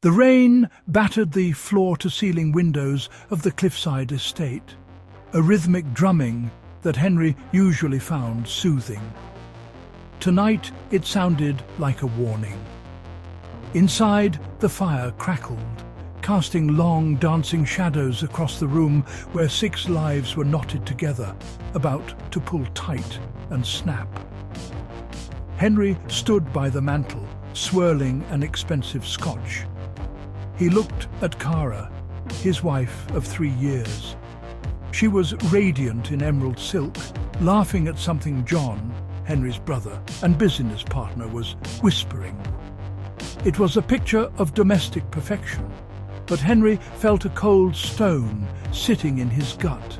The rain battered the floor-to-ceiling windows of the cliffside estate, a rhythmic drumming that Henry usually found soothing. Tonight it sounded like a warning. Inside, the fire crackled, casting long, dancing shadows across the room where 6 lives were knotted together, about to pull tight and snap. Henry stood by the mantle, swirling an expensive scotch. He looked at Cara, his wife of 3 years. She was radiant in emerald silk, laughing at something John, Henry's brother and business partner, was whispering. It was a picture of domestic perfection, but Henry felt a cold stone sitting in his gut.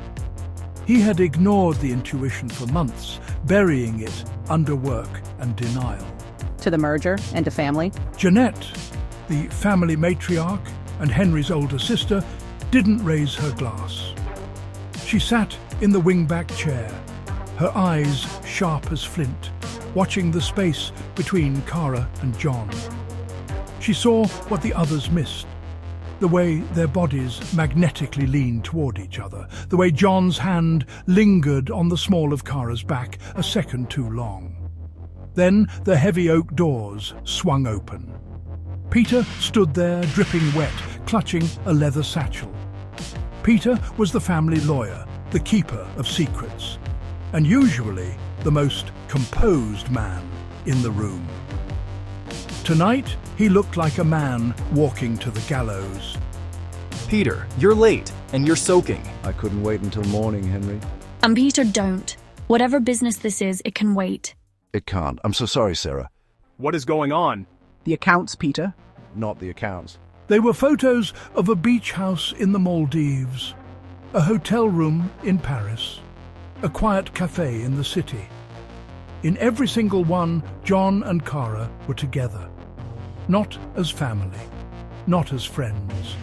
He had ignored the intuition for months, burying it under work and denial. To the merger and to family? Jeanette, the family matriarch and Henry's older sister, didn't raise her glass. She sat in the wingback chair, her eyes sharp as flint, watching the space between Cara and John. She saw what the others missed, the way their bodies magnetically leaned toward each other, the way John's hand lingered on the small of Cara's back a second too long. Then the heavy oak doors swung open. Peter stood there, dripping wet, clutching a leather satchel. Peter was the family lawyer, the keeper of secrets, and usually the most composed man in the room. Tonight, he looked like a man walking to the gallows. Peter, you're late, and you're soaking. I couldn't wait until morning, Henry. And Peter, don't. Whatever business this is, it can wait. It can't. I'm so sorry, Sarah. What is going on? The accounts, Peter. Not the accounts. They were photos of a beach house in the Maldives, a hotel room in Paris, a quiet cafe in the city. In every single one, John and Cara were together. Not as family, not as friends.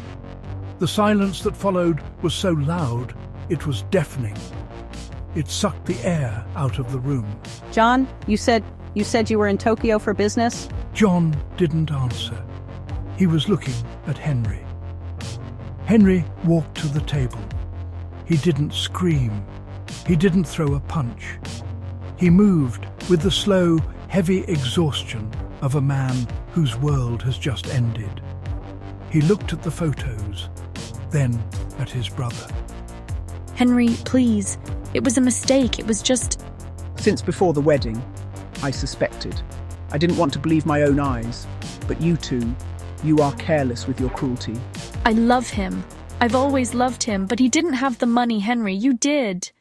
The silence that followed was so loud, it was deafening. It sucked the air out of the room. John, you said you were in Tokyo for business? John didn't answer. He was looking at Henry. Henry walked to the table. He didn't scream. He didn't throw a punch. He moved with the slow, heavy exhaustion of a man whose world has just ended. He looked at the photos, then at his brother. Henry, please. It was a mistake. It was just... Since before the wedding, I suspected. I didn't want to believe my own eyes. But you two, you are careless with your cruelty. I love him. I've always loved him, but he didn't have the money, Henry. You did.